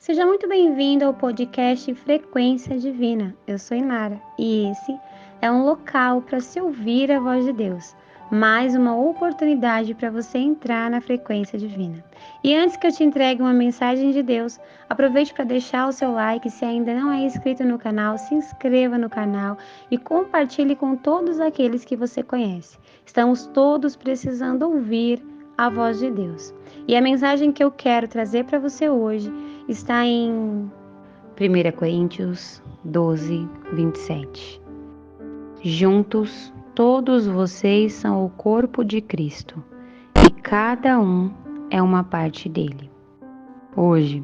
Seja muito bem-vindo ao podcast Frequência Divina. Eu sou Inara e esse é um local para se ouvir a voz de Deus. Mais uma oportunidade para você entrar na frequência divina. E antes que eu te entregue uma mensagem de Deus, aproveite para deixar o seu like. Se ainda não é inscrito no canal, se inscreva no canal e compartilhe com todos aqueles que você conhece. Estamos todos precisando ouvir a voz de Deus. E a mensagem que eu quero trazer para você hoje está em 1 Coríntios 12, 27. Juntos, todos vocês são o corpo de Cristo e cada um é uma parte dele. Hoje,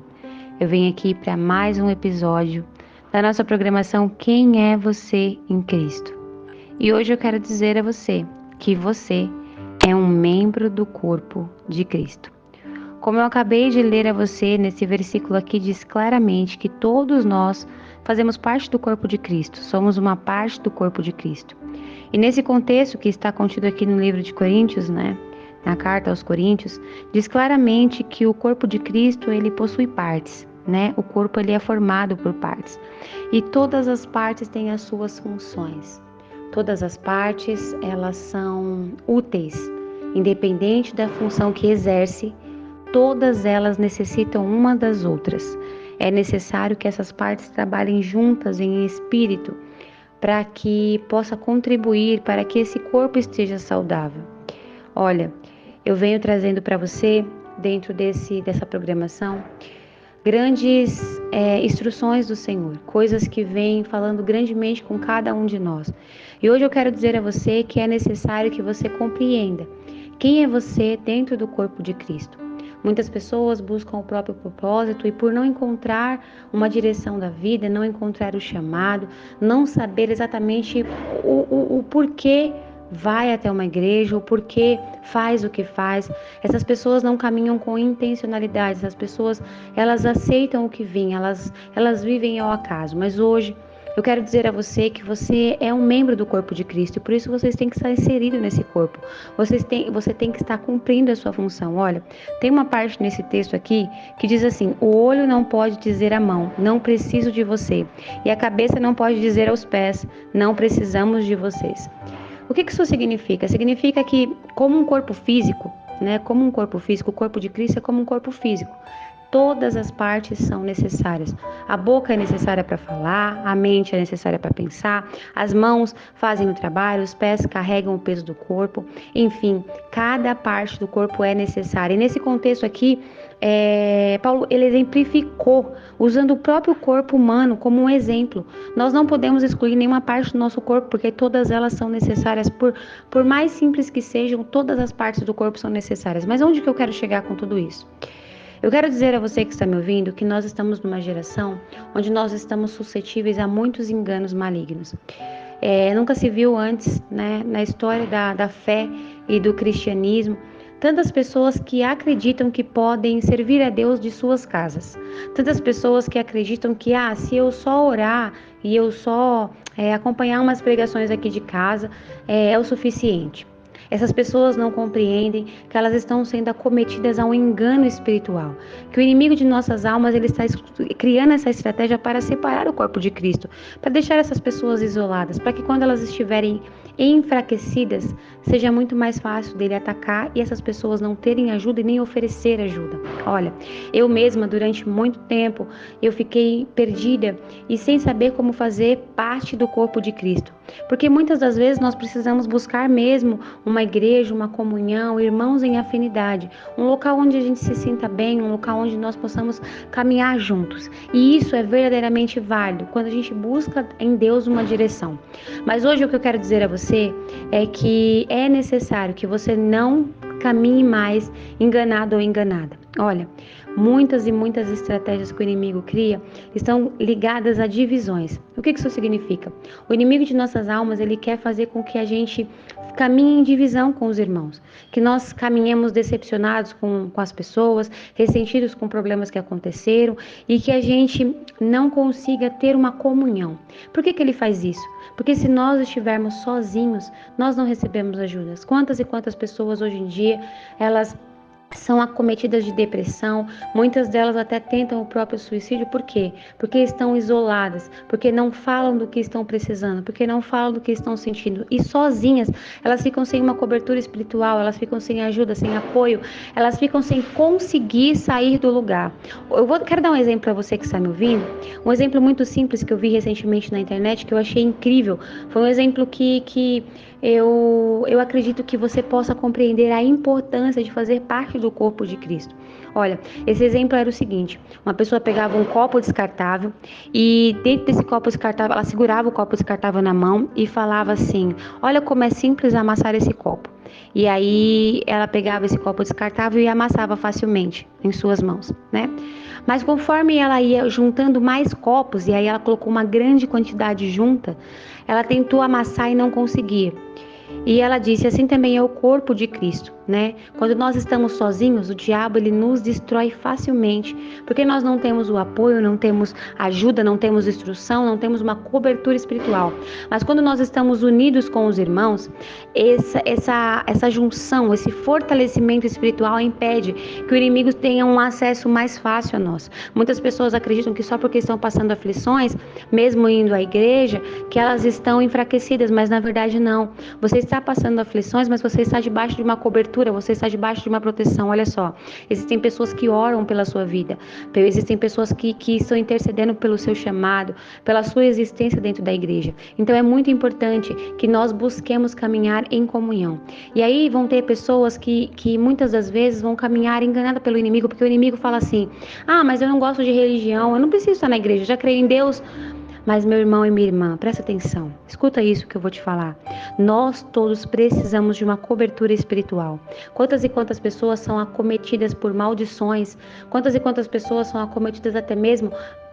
eu venho aqui para mais um episódio da nossa programação Quem é Você em Cristo? E hoje eu quero dizer a você que você é um membro do corpo de Cristo. Como eu acabei de ler a você, nesse versículo aqui diz claramente que todos nós fazemos parte do corpo de Cristo, somos uma parte do corpo de Cristo. E nesse contexto que está contido aqui no livro de Coríntios, na carta aos Coríntios, diz claramente que o corpo de Cristo, ele possui partes, O corpo ele é formado por partes. E todas as partes têm as suas funções. Todas as partes, elas são úteis, independente da função que exerce. Todas elas necessitam uma das outras. É necessário que essas partes trabalhem juntas em espírito para que possa contribuir para que esse corpo esteja saudável. Olha, eu venho trazendo para você, dentro dessa programação, grandes instruções do Senhor, coisas que vêm falando grandemente com cada um de nós. E hoje eu quero dizer a você que é necessário que você compreenda quem é você dentro do corpo de Cristo. Muitas pessoas buscam o próprio propósito e por não encontrar uma direção da vida, não encontrar o chamado, não saber exatamente o porquê vai até uma igreja, o porquê faz o que faz, essas pessoas não caminham com intencionalidade, essas pessoas elas aceitam o que vem, elas vivem ao acaso, mas hoje eu quero dizer a você que você é um membro do corpo de Cristo e por isso vocês têm que estar inserido nesse corpo. Você tem que estar cumprindo a sua função. Olha, tem uma parte nesse texto aqui que diz assim: o olho não pode dizer à mão, não preciso de você. E a cabeça não pode dizer aos pés, não precisamos de vocês. O que isso significa? Significa que como um corpo físico, o corpo de Cristo é como um corpo físico. Todas as partes são necessárias. A boca é necessária para falar, a mente é necessária para pensar, as mãos fazem o trabalho, os pés carregam o peso do corpo. Enfim, cada parte do corpo é necessária. E nesse contexto aqui, Paulo ele exemplificou usando o próprio corpo humano como um exemplo. Nós não podemos excluir nenhuma parte do nosso corpo, porque todas elas são necessárias. Por mais simples que sejam, todas as partes do corpo são necessárias. Mas onde que eu quero chegar com tudo isso? Eu quero dizer a você que está me ouvindo que nós estamos numa geração onde nós estamos suscetíveis a muitos enganos malignos. Nunca se viu antes, na história da fé e do cristianismo, tantas pessoas que acreditam que podem servir a Deus de suas casas. Tantas pessoas que acreditam que, se eu só orar e eu só acompanhar umas pregações aqui de casa, é o suficiente. Essas pessoas não compreendem que elas estão sendo acometidas a um engano espiritual, que o inimigo de nossas almas ele está criando essa estratégia para separar o corpo de Cristo, para deixar essas pessoas isoladas, para que quando elas estiverem enfraquecidas, seja muito mais fácil dele atacar e essas pessoas não terem ajuda e nem oferecer ajuda. Olha, eu mesma durante muito tempo eu fiquei perdida e sem saber como fazer parte do corpo de Cristo, porque muitas das vezes nós precisamos buscar mesmo uma igreja, uma comunhão, irmãos em afinidade, um local onde a gente se sinta bem, um local onde nós possamos caminhar juntos. E isso é verdadeiramente válido quando a gente busca em Deus uma direção. Mas hoje o que eu quero dizer a você é que é necessário que você não caminhe mais enganado ou enganada. Olha, muitas e muitas estratégias que o inimigo cria estão ligadas a divisões. O que isso significa? O inimigo de nossas almas, ele quer fazer com que a gente caminhe em divisão com os irmãos, que nós caminhemos decepcionados com as pessoas, ressentidos com problemas que aconteceram e que a gente não consiga ter uma comunhão. Por que ele faz isso? Porque se nós estivermos sozinhos, nós não recebemos ajudas. Quantas e quantas pessoas hoje em dia, elas são acometidas de depressão, muitas delas até tentam o próprio suicídio. Por quê? Porque estão isoladas, porque não falam do que estão precisando, porque não falam do que estão sentindo. E sozinhas, elas ficam sem uma cobertura espiritual, elas ficam sem ajuda, sem apoio, elas ficam sem conseguir sair do lugar. Quero dar um exemplo para você que está me ouvindo, um exemplo muito simples que eu vi recentemente na internet, que eu achei incrível. Foi um exemplo que eu acredito que você possa compreender a importância de fazer parte do corpo de Cristo. Olha, esse exemplo era o seguinte: uma pessoa pegava um copo descartável e dentro desse copo descartável, ela segurava o copo descartável na mão e falava assim: olha como é simples amassar esse copo. E aí ela pegava esse copo descartável e amassava facilmente em suas mãos, né? Mas conforme ela ia juntando mais copos, e aí ela colocou uma grande quantidade junta, ela tentou amassar e não conseguia. E ela disse: assim também é o corpo de Cristo, né? Quando nós estamos sozinhos, o diabo ele nos destrói facilmente, porque nós não temos o apoio, não temos ajuda, não temos instrução, não temos uma cobertura espiritual. Mas quando nós estamos unidos com os irmãos, essa junção, esse fortalecimento espiritual impede que o inimigo tenha um acesso mais fácil a nós. Muitas pessoas acreditam que só porque estão passando aflições, mesmo indo à igreja, que elas estão enfraquecidas, mas na verdade não. Você está passando aflições, mas você está debaixo de uma cobertura, você está debaixo de uma proteção. Olha só, existem pessoas que oram pela sua vida, existem pessoas que estão intercedendo pelo seu chamado, pela sua existência dentro da igreja. Então é muito importante que nós busquemos caminhar em comunhão. E aí vão ter pessoas que muitas das vezes vão caminhar enganadas pelo inimigo, porque o inimigo fala assim: ah, mas eu não gosto de religião, eu não preciso estar na igreja, eu já creio em Deus. Mas meu irmão e minha irmã, presta atenção, escuta isso que eu vou te falar. Nós todos precisamos de uma cobertura espiritual. Quantas e quantas pessoas são acometidas por maldições, quantas e quantas pessoas são acometidas até mesmo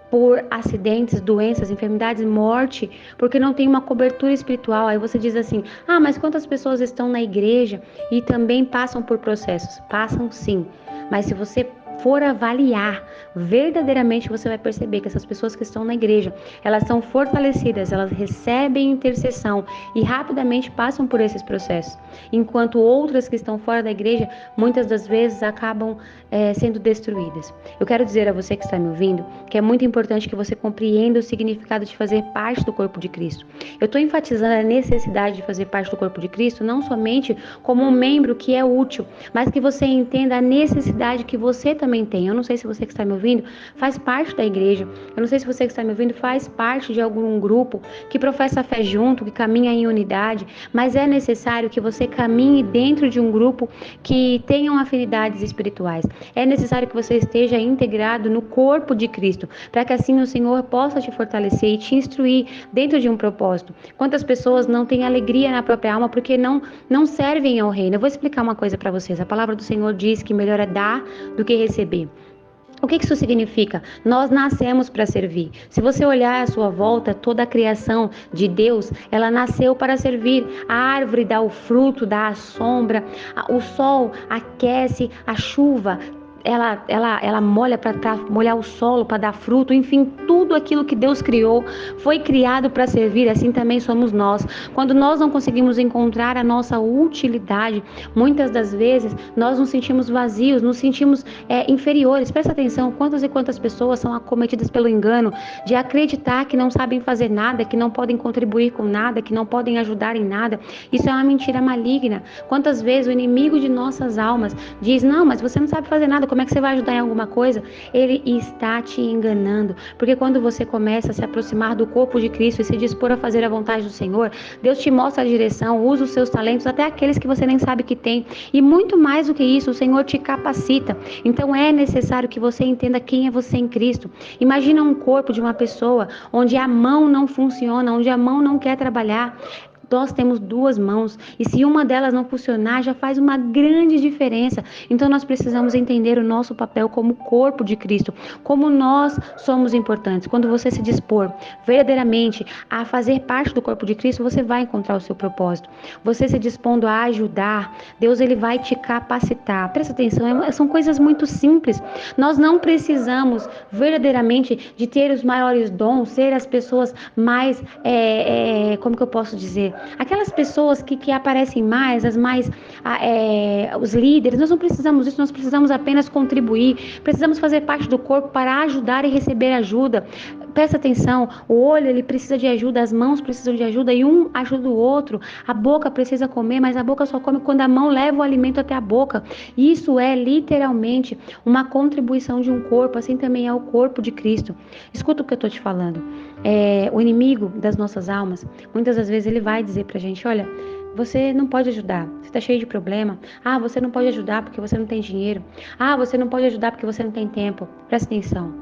por acidentes, doenças, enfermidades, morte, porque não tem uma cobertura espiritual. Aí você diz assim: ah, mas quantas pessoas estão na igreja e também passam por processos? Passam sim, mas se você for avaliar, verdadeiramente você vai perceber que essas pessoas que estão na igreja, elas são fortalecidas, elas recebem intercessão e rapidamente passam por esses processos, enquanto outras que estão fora da igreja, muitas das vezes acabam sendo destruídas. Eu quero dizer a você que está me ouvindo que é muito importante que você compreenda o significado de fazer parte do corpo de Cristo. Eu estou enfatizando a necessidade de fazer parte do corpo de Cristo, não somente como um membro que é útil, mas que você entenda a necessidade que você também tem. Eu não sei se você que está me ouvindo faz parte da igreja, eu não sei se você que está me ouvindo faz parte de algum grupo que professa a fé junto, que caminha em unidade, mas é necessário que você caminhe dentro de um grupo que tenham afinidades espirituais. É necessário que você esteja integrado no corpo de Cristo, para que assim o Senhor possa te fortalecer e te instruir dentro de um propósito. Quantas pessoas não têm alegria na própria alma porque não servem ao reino? Eu vou explicar uma coisa para vocês. A palavra do Senhor diz que melhor é dar do que receber. O que isso significa? Nós nascemos para servir. Se você olhar à sua volta, toda a criação de Deus, ela nasceu para servir. A árvore dá o fruto, dá a sombra, o sol aquece, a chuva ela molha para molhar o solo, para dar fruto, enfim, tudo aquilo que Deus criou foi criado para servir, assim também somos nós. Quando nós não conseguimos encontrar a nossa utilidade, muitas das vezes nós nos sentimos vazios, nos sentimos inferiores. Presta atenção, quantas e quantas pessoas são acometidas pelo engano de acreditar que não sabem fazer nada, que não podem contribuir com nada, que não podem ajudar em nada. Isso é uma mentira maligna. Quantas vezes o inimigo de nossas almas diz: não, mas você não sabe fazer nada, como é que você vai ajudar em alguma coisa? Ele está te enganando, porque quando você começa a se aproximar do corpo de Cristo e se dispor a fazer a vontade do Senhor, Deus te mostra a direção, usa os seus talentos, até aqueles que você nem sabe que tem, e muito mais do que isso, o Senhor te capacita. Então é necessário que você entenda quem é você em Cristo. Imagina um corpo de uma pessoa onde a mão não funciona, onde a mão não quer trabalhar. Nós temos duas mãos e se uma delas não funcionar, já faz uma grande diferença. Então nós precisamos entender o nosso papel como corpo de Cristo, como nós somos importantes. Quando você se dispor verdadeiramente a fazer parte do corpo de Cristo, você vai encontrar o seu propósito. Você se dispondo a ajudar, Deus ele vai te capacitar. Presta atenção, são coisas muito simples. Nós não precisamos verdadeiramente de ter os maiores dons, ser as pessoas mais, como que eu posso dizer? Aquelas pessoas que aparecem mais, os líderes, nós não precisamos disso, nós precisamos apenas contribuir, precisamos fazer parte do corpo para ajudar e receber ajuda. Presta atenção, o olho ele precisa de ajuda, as mãos precisam de ajuda e um ajuda o outro. A boca precisa comer, mas a boca só come quando a mão leva o alimento até a boca. Isso é literalmente uma contribuição de um corpo, assim também é o corpo de Cristo. Escuta o que eu estou te falando. O inimigo das nossas almas, muitas das vezes ele vai dizer pra gente, olha, você não pode ajudar, você está cheio de problema. Ah, você não pode ajudar porque você não tem dinheiro. Ah, você não pode ajudar porque você não tem tempo. Presta atenção.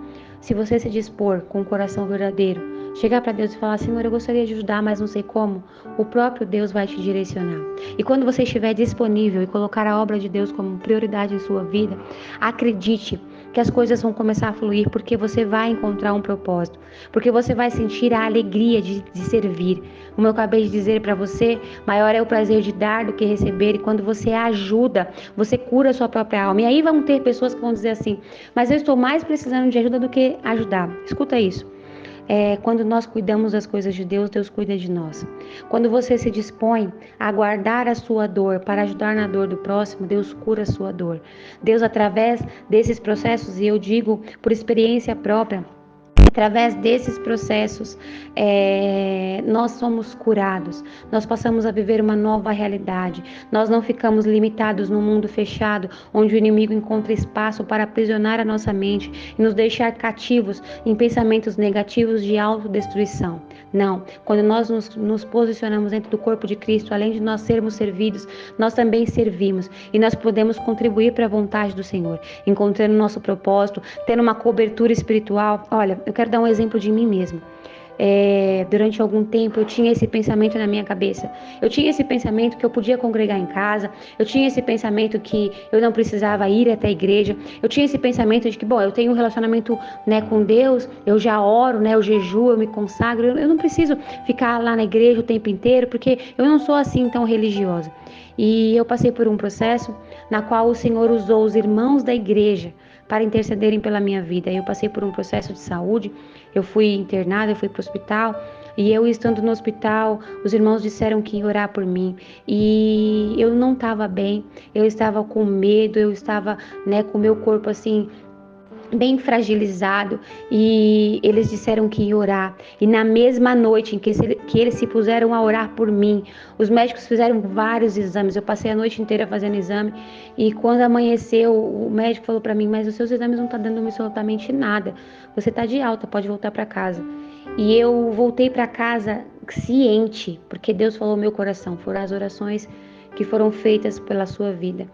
Se você se dispor com o coração verdadeiro, chegar para Deus e falar, Senhor, eu gostaria de ajudar, mas não sei como, o próprio Deus vai te direcionar. E quando você estiver disponível e colocar a obra de Deus como prioridade em sua vida, acredite que as coisas vão começar a fluir, porque você vai encontrar um propósito, porque você vai sentir a alegria de servir. Como eu acabei de dizer para você, maior é o prazer de dar do que receber, e quando você ajuda, você cura a sua própria alma. E aí vão ter pessoas que vão dizer assim, mas eu estou mais precisando de ajuda do que ajudar. Escuta isso. Quando nós cuidamos das coisas de Deus, Deus cuida de nós. Quando você se dispõe a guardar a sua dor para ajudar na dor do próximo, Deus cura a sua dor. Deus, através desses processos, e eu digo por experiência própria, através desses processos, nós somos curados, nós passamos a viver uma nova realidade, nós não ficamos limitados num mundo fechado, onde o inimigo encontra espaço para aprisionar a nossa mente e nos deixar cativos em pensamentos negativos de autodestruição. Não, quando nós nos posicionamos dentro do corpo de Cristo, além de nós sermos servidos, nós também servimos e nós podemos contribuir para a vontade do Senhor, encontrando nosso propósito, tendo uma cobertura espiritual. Olha, eu quero dar um exemplo de mim mesmo. Durante algum tempo eu tinha esse pensamento na minha cabeça. Eu tinha esse pensamento que eu podia congregar em casa. Eu tinha esse pensamento que eu não precisava ir até a igreja. Eu tinha esse pensamento de que, bom, eu tenho um relacionamento, né, com Deus. Eu já oro, né, eu jejuo, eu me consagro. Eu não preciso ficar lá na igreja o tempo inteiro, porque eu não sou assim tão religiosa. E eu passei por um processo na qual o Senhor usou os irmãos da igreja para intercederem pela minha vida. Eu passei por um processo de saúde, eu fui internada, eu fui para o hospital, e eu estando no hospital, os irmãos disseram que iam orar por mim, e eu não estava bem, eu estava com medo, eu estava, né, com o meu corpo assim, bem fragilizado, e eles disseram que ia orar. E na mesma noite em que eles se puseram a orar por mim, os médicos fizeram vários exames. Eu passei a noite inteira fazendo exame, e quando amanheceu, o médico falou para mim, mas os seus exames não estão dando absolutamente nada, você está de alta, pode voltar para casa. E eu voltei para casa ciente, porque Deus falou no meu coração, foram as orações que foram feitas pela sua vida.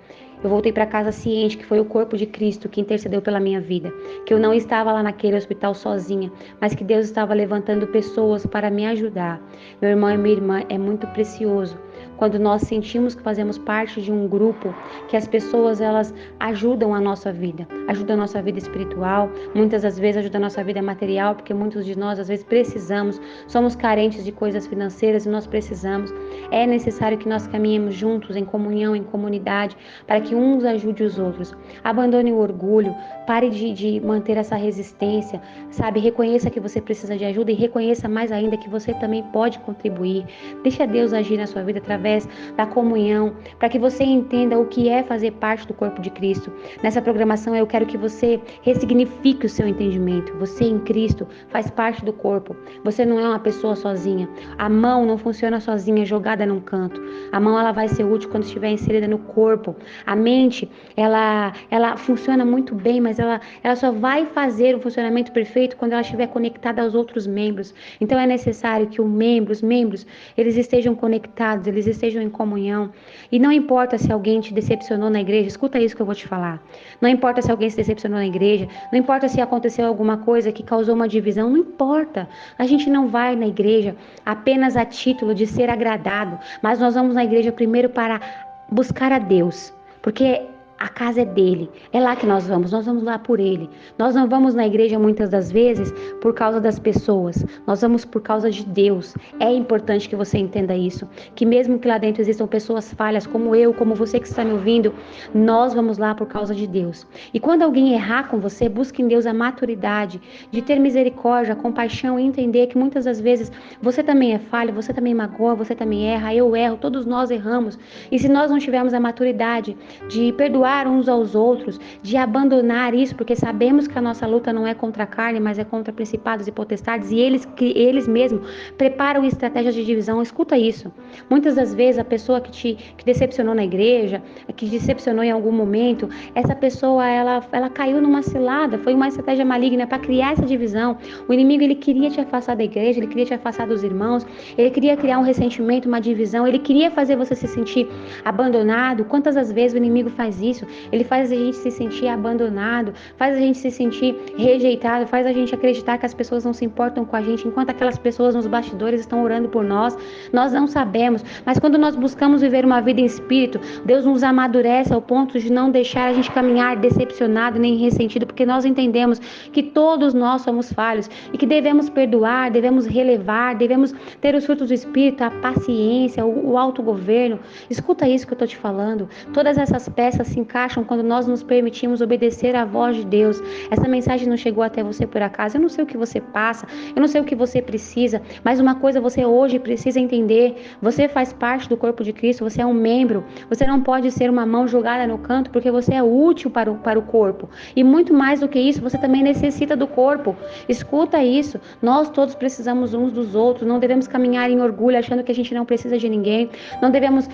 Eu voltei para casa ciente que foi o corpo de Cristo que intercedeu pela minha vida, que eu não estava lá naquele hospital sozinha, mas que Deus estava levantando pessoas para me ajudar. Meu irmão e minha irmã, é muito precioso quando nós sentimos que fazemos parte de um grupo, que as pessoas elas ajudam a nossa vida espiritual, muitas das vezes ajudam a nossa vida material, porque muitos de nós às vezes precisamos, somos carentes de coisas financeiras e nós precisamos. É necessário que nós caminhemos juntos em comunhão, em comunidade, para que uns ajudem os outros. Abandone o orgulho, pare de manter essa resistência, sabe? Reconheça que você precisa de ajuda e reconheça mais ainda que você também pode contribuir. Deixa Deus agir na sua vida através da comunhão, para que você entenda o que é fazer parte do corpo de Cristo. Nessa programação eu quero que você ressignifique o seu entendimento. Você em Cristo faz parte do corpo. Você não é uma pessoa sozinha. A mão não funciona sozinha, jogada num canto. A mão ela vai ser útil quando estiver inserida no corpo. A mente, ela funciona muito bem, mas ela só vai fazer o funcionamento perfeito quando ela estiver conectada aos outros membros. Então é necessário que os membros, eles estejam conectados, eles estejam em comunhão. E não importa se alguém te decepcionou na igreja, escuta isso que eu vou te falar. Não importa se alguém se decepcionou na igreja, não importa se aconteceu alguma coisa que causou uma divisão, não importa. A gente não vai na igreja apenas a título de ser agradado, mas nós vamos na igreja primeiro para buscar a Deus. Porque A casa é dele. É lá que nós vamos lá por ele. Nós não vamos na igreja muitas das vezes por causa das pessoas. Nós vamos por causa de Deus. É importante que você entenda isso, que mesmo que lá dentro existam pessoas falhas, como eu, como você que está me ouvindo, nós vamos lá por causa de Deus. E quando alguém errar com você, busque em Deus a maturidade de ter misericórdia, compaixão e entender que muitas das vezes você também é falho, você também magoa, você também erra, eu erro, todos nós erramos. E se nós não tivermos a maturidade de perdoar uns aos outros, de abandonar isso, porque sabemos que a nossa luta não é contra a carne, mas é contra principados e potestades, e eles mesmos preparam estratégias de divisão. Escuta isso. Muitas das vezes a pessoa que decepcionou na igreja, que decepcionou em algum momento, essa pessoa ela caiu numa cilada, foi uma estratégia maligna para criar essa divisão. O inimigo ele queria te afastar da igreja, ele queria te afastar dos irmãos, ele queria criar um ressentimento, uma divisão, ele queria fazer você se sentir abandonado. Quantas das vezes o inimigo faz isso? Ele faz a gente se sentir abandonado, faz a gente se sentir rejeitado, faz a gente acreditar que as pessoas não se importam com a gente, enquanto aquelas pessoas nos bastidores estão orando por nós. Nós não sabemos, mas quando nós buscamos viver uma vida em espírito, Deus nos amadurece ao ponto de não deixar a gente caminhar decepcionado nem ressentido, porque nós entendemos que todos nós somos falhos e que devemos perdoar, devemos relevar, devemos ter os frutos do Espírito, a paciência, o autogoverno. Escuta isso que eu estou te falando. Todas essas peças se encaixam quando nós nos permitimos obedecer à voz de Deus. Essa mensagem não chegou até você por acaso. Eu não sei o que você passa, eu não sei o que você precisa, mas uma coisa você hoje precisa entender: você faz parte do corpo de Cristo, você é um membro. Você não pode ser uma mão jogada no canto, porque você é útil para o corpo. E muito mais do que isso, você também necessita do corpo. Escuta isso. Nós todos precisamos uns dos outros. Não devemos caminhar em orgulho achando que a gente não precisa de ninguém. Não devemos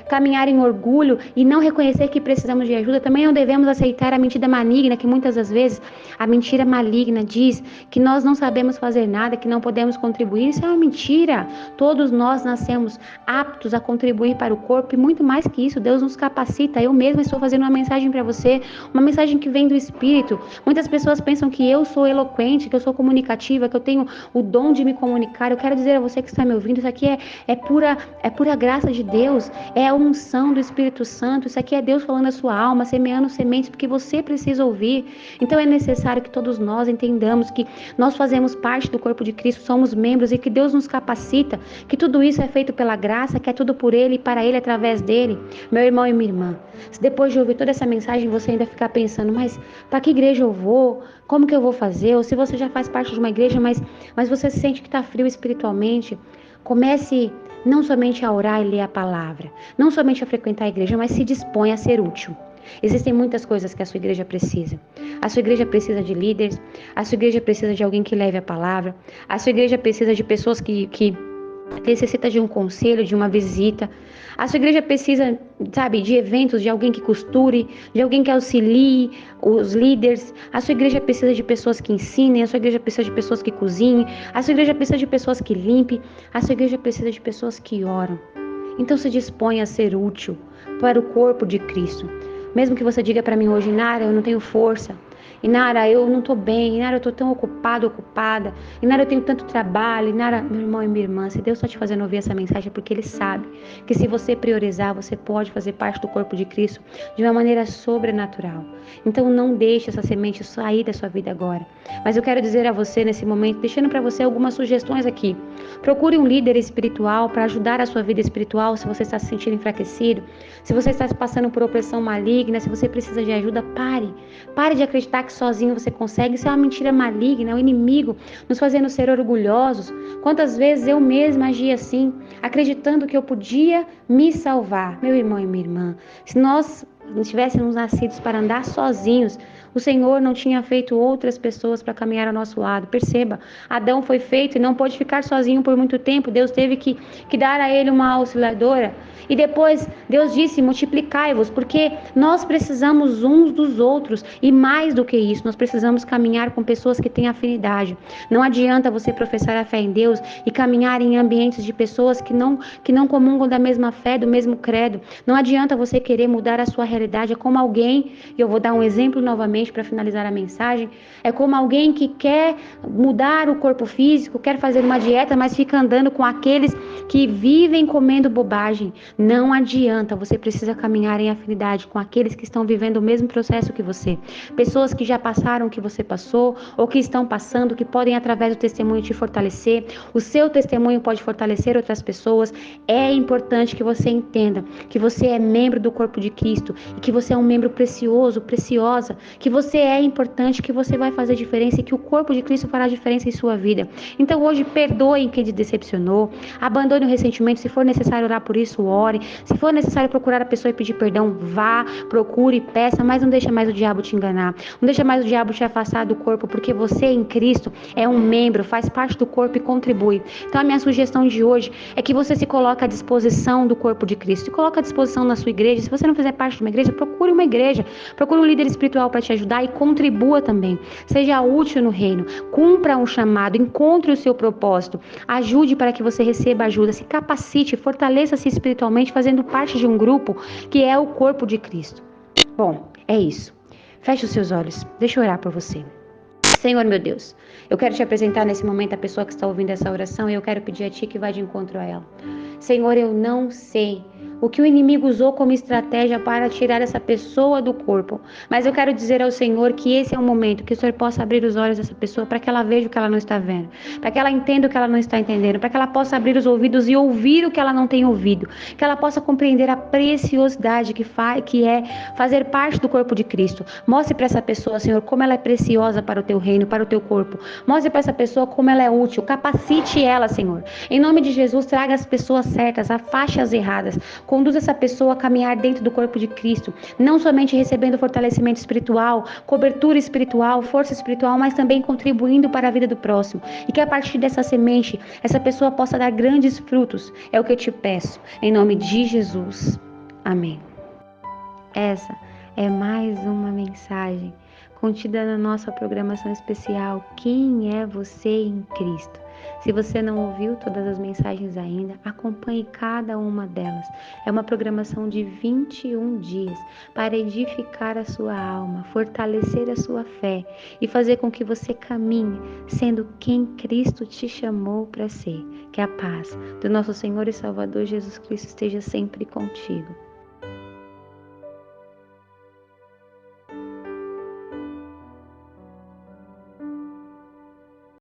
caminhar em orgulho e não reconhecer que precisamos de ajuda. Também não devemos aceitar a mentira maligna, que muitas das vezes a mentira maligna diz que nós não sabemos fazer nada, que não podemos contribuir. Isso é uma mentira. Todos nós nascemos aptos a contribuir para o corpo, e muito mais que isso, Deus nos capacita. Eu mesma estou fazendo uma mensagem para você, uma mensagem que vem do Espírito. Muitas pessoas pensam que eu sou eloquente, que eu sou comunicativa, que eu tenho o dom de me comunicar. Eu quero dizer a você que está me ouvindo, isso aqui é pura graça de Deus, é a unção do Espírito Santo. Isso aqui é Deus falando a sua alma, semeando sementes, porque você precisa ouvir. Então é necessário que todos nós entendamos que nós fazemos parte do corpo de Cristo, somos membros, e que Deus nos capacita, que tudo isso é feito pela graça, que é tudo por Ele e para Ele, através dele. Meu irmão e minha irmã, se depois de ouvir toda essa mensagem você ainda ficar pensando: mas para que igreja eu vou? Como que eu vou fazer? Ou se você já faz parte de uma igreja, mas você sente que está frio espiritualmente, comece não somente a orar e ler a palavra, não somente a frequentar a igreja, mas se dispõe a ser útil. Existem muitas coisas que a sua igreja precisa. A sua igreja precisa de líderes, a sua igreja precisa de alguém que leve a palavra, a sua igreja precisa de pessoas que necessita de um conselho, de uma visita. A sua igreja precisa, de eventos, de alguém que costure, de alguém que auxilie os líderes. A sua igreja precisa de pessoas que ensinem, a sua igreja precisa de pessoas que cozinhem, a sua igreja precisa de pessoas que limpem, a sua igreja precisa de pessoas que oram. Então se dispõe a ser útil para o corpo de Cristo. Mesmo que você diga para mim hoje: Inara, eu não tenho força. Inara, eu não estou bem. Inara, eu estou tão ocupada. Inara, eu tenho tanto trabalho. Inara, meu irmão e minha irmã, se Deus está te fazendo ouvir essa mensagem é porque Ele sabe que se você priorizar, você pode fazer parte do corpo de Cristo de uma maneira sobrenatural. Então não deixe essa semente sair da sua vida agora. Mas eu quero dizer a você nesse momento, deixando para você algumas sugestões aqui. Procure um líder espiritual para ajudar a sua vida espiritual se você está se sentindo enfraquecido, se você está passando por opressão maligna, se você precisa de ajuda. Pare de acreditar que sozinho você consegue. Isso é uma mentira maligna, é o inimigo nos fazendo ser orgulhosos. Quantas vezes eu mesma agi assim, acreditando que eu podia me salvar. Meu irmão e minha irmã, se nós tivéssemos nascidos para andar sozinhos, o Senhor não tinha feito outras pessoas para caminhar ao nosso lado. Perceba, Adão foi feito e não pôde ficar sozinho por muito tempo. Deus teve que dar a ele uma auxiliadora. E depois Deus disse: multiplicai-vos, porque nós precisamos uns dos outros. E mais do que isso, nós precisamos caminhar com pessoas que têm afinidade. Não adianta você professar a fé em Deus e caminhar em ambientes de pessoas que não comungam da mesma fé, do mesmo credo. Não adianta você querer mudar a sua realidade realidade. É como alguém, e eu vou dar um exemplo novamente para finalizar a mensagem, é como alguém que quer mudar o corpo físico, quer fazer uma dieta, mas fica andando com aqueles que vivem comendo bobagem. Não adianta, você precisa caminhar em afinidade com aqueles que estão vivendo o mesmo processo que você. Pessoas que já passaram o que você passou, ou que estão passando, que podem através do testemunho te fortalecer. O seu testemunho pode fortalecer outras pessoas. É importante que você entenda que você é membro do corpo de Cristo e que você é um membro precioso, preciosa, que você é importante, que você vai fazer diferença e que o corpo de Cristo fará diferença em sua vida. Então hoje perdoe quem te decepcionou, abandone o ressentimento, se for necessário orar por isso, ore. Se for necessário procurar a pessoa e pedir perdão, vá, procure, peça, mas não deixa mais o diabo te enganar. Não deixa mais o diabo te afastar do corpo, porque você em Cristo é um membro, faz parte do corpo e contribui. Então a minha sugestão de hoje é que você se coloque à disposição do corpo de Cristo, se coloque à disposição na sua igreja. Se você não fizer parte de uma igreja, procure uma igreja, procure um líder espiritual para te ajudar e contribua também. Seja útil no reino, cumpra um chamado, encontre o seu propósito, ajude para que você receba ajuda, se capacite, fortaleça-se espiritualmente fazendo parte de um grupo que é o corpo de Cristo. Bom, é isso. Feche os seus olhos, deixa eu orar por você. Senhor meu Deus, eu quero te apresentar nesse momento a pessoa que está ouvindo essa oração e eu quero pedir a Ti que vá de encontro a ela. Senhor, eu não sei o que o inimigo usou como estratégia para tirar essa pessoa do corpo, mas eu quero dizer ao Senhor que esse é o momento que o Senhor possa abrir os olhos dessa pessoa para que ela veja o que ela não está vendo, para que ela entenda o que ela não está entendendo, para que ela possa abrir os ouvidos e ouvir o que ela não tem ouvido, que ela possa compreender a preciosidade que é fazer parte do corpo de Cristo. Mostre para essa pessoa, Senhor, como ela é preciosa para o Teu reino, para o Teu corpo. Mostre para essa pessoa como ela é útil, capacite ela, Senhor. Em nome de Jesus, traga as pessoas certas, afaste as erradas. Conduz essa pessoa a caminhar dentro do corpo de Cristo, não somente recebendo fortalecimento espiritual, cobertura espiritual, força espiritual, mas também contribuindo para a vida do próximo. E que a partir dessa semente, essa pessoa possa dar grandes frutos. É o que eu te peço, em nome de Jesus. Amém. Essa é mais uma mensagem contida na nossa programação especial Quem é você em Cristo? Se você não ouviu todas as mensagens ainda, acompanhe cada uma delas. É uma programação de 21 dias para edificar a sua alma, fortalecer a sua fé e fazer com que você caminhe sendo quem Cristo te chamou para ser. Que a paz do nosso Senhor e Salvador Jesus Cristo esteja sempre contigo.